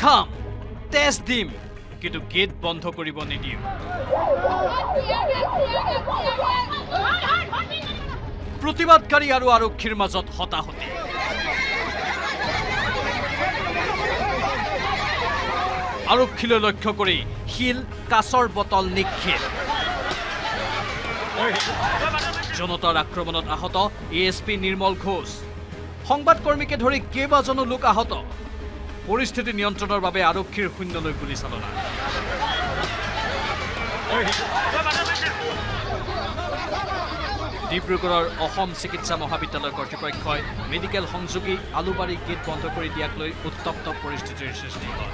খাম, তেজ দিম, কিন্তু গেট বন্ধ কৰিব নিদিওঁ। প্ৰতিবাদকাৰী আৰু আৰক্ষীৰ মাজত হতাহতি। আৰক্ষীলৈ লক্ষ্য কৰি শিল, কাঁচৰ বটল নিক্ষেপ। জনতাৰ আক্ৰমণত আহত ASP নিৰ্মল ঘোষ। সংবাদকৰ্মীকে ধৰি কেইবাজনো লোক আহত। পৰিস্থিতি নিয়ন্ত্ৰণৰ বাবে আৰক্ষীৰ শূন্যলৈ গুলীচালনা। ডিব্ৰুগড়ৰ অসম চিকিৎসা মহাবিদ্যালয় কৰ্তৃপক্ষই মেডিকেল সংযোগী আলুবাৰী গেট বন্ধ কৰি দিয়াক লৈ উত্তপ্ত পৰিস্থিতিৰ সৃষ্টি হয়।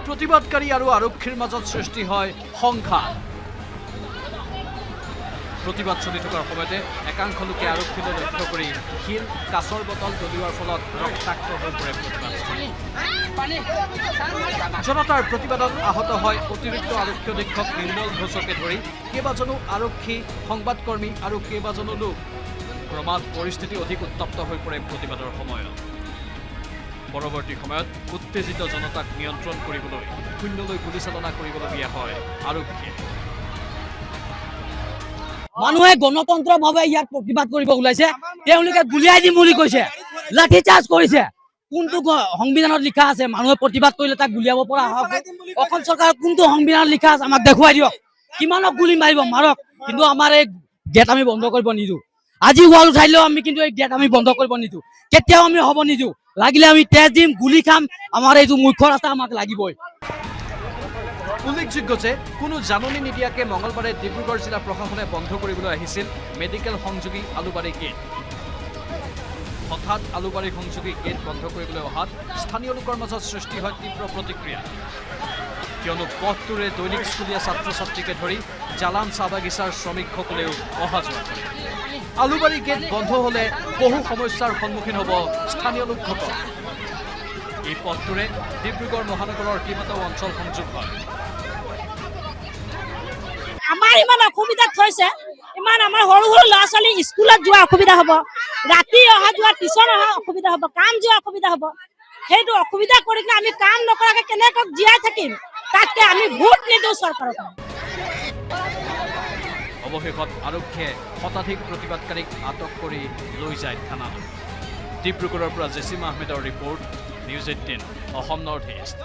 প্ৰতিবাদকাৰী আৰু আৰক্ষীৰ মাজত সৃষ্টি হয় সংঘাত। প্ৰতিবাদ চলি থকাৰ সময়তে একাংশ লোকে আৰক্ষীলৈ লক্ষ্য কৰি শিল, কাঁচৰ বটল দলিওৱাৰ ফলত ৰক্তাক্ত হৈ পৰে প্ৰতিবাদস্থলী। জনতাৰ প্ৰতিবাদত আহত হয় অতিৰিক্ত আৰক্ষী অধীক্ষক নিৰ্মল ঘোষকে ধৰি কেইবাজনো আৰক্ষী, সংবাদকৰ্মী আৰু কেইবাজনো লোক। ক্ৰমাৎ পৰিস্থিতি অধিক উত্তপ্ত হৈ পৰে প্ৰতিবাদৰ সময়ত। পৰৱৰ্তী সময়ত উত্তেজিত জনতাক নিয়ন্ত্ৰণ কৰিবলৈ শূন্যলৈ গুলীচালনা কৰিবলগীয়া হয় আৰক্ষীয়ে। মানুহে গণতন্ত্ৰভাৱে ইয়াত প্ৰতিবাদ কৰিব ওলাইছে, তেওঁলোকে গুলিয়াই দিম বুলি কৈছে, লাঠি চাৰ্জ কৰিছে। কোনটো সংবিধানত লিখা আছে মানুহে প্ৰতিবাদ কৰিলে তাক গুলিয়াব পৰা? অসম চৰকাৰৰ কোনটো সংবিধানত লিখা আছে আমাক দেখুৱাই দিয়ক। কিমানক গুলি মাৰিব মাৰক, কিন্তু আমাৰ এই গেট আমি বন্ধ কৰিব নিদিওঁ। আজি ৱাল উঠাইলেও আমি কিন্তু এই গেট আমি বন্ধ কৰিব নিদিওঁ, কেতিয়াও আমি হ'ব নিদিওঁ। লাগিলে আমি তেজ দিম, গুলি খাম, আমাৰ এইটো মুখ্য ৰাস্তা আমাক লাগিবই। উল্লেখযোগ্য যে কোনো জাননী নিদিয়াকৈ মঙলবাৰে ডিব্ৰুগড় জিলা প্ৰশাসনে বন্ধ কৰিবলৈ আহিছিল মেডিকেল সংযোগী আলুবাৰী গেট। হঠাৎ আলুবাৰী সংযোগী গেট বন্ধ কৰিবলৈ অহাত স্থানীয় লোকৰ মাজত সৃষ্টি হয় তীব্ৰ প্ৰতিক্ৰিয়া। কিয়নো পথটোৰে দৈনিক স্কুলীয়া ছাত্ৰ ছাত্ৰীকে ধৰি জালান চাহ বাগিচাৰ শ্ৰমিকসকলেও অহা যোৱা কৰে। আলুবাৰী গেট বন্ধ হ'লে বহু সমস্যাৰ সন্মুখীন হ'ব স্থানীয় লোকসকল। এই পথটোৰে ডিব্ৰুগড় মহানগৰৰ কেইবাটাও অঞ্চল সংযোগ হয়। আমাৰ ইমান অসুবিধাত থৈছে, ইমান আমাৰ সৰু সৰু ল'ৰা ছোৱালী স্কুলত যোৱা অসুবিধা হ'ব, ৰাতি অহা যোৱা টিউচন অহা অসুবিধা হ'ব, কাম যোৱা অসুবিধা হ'ব। সেইটো অসুবিধা কৰি কিনে আমি কাম নকৰাকৈ কেনেকৈ জীয়াই থাকিম? তাতকে আমি ভোট নিদিওঁ চৰকাৰক। অৱশেষত আৰক্ষীয়ে শতাধিক প্ৰতিবাদকাৰীক আটক কৰি লৈ যায় থানালৈ। ডিব্ৰুগড়ৰ পৰা জেছিম আহমেদৰ report, news 18 Assam north east.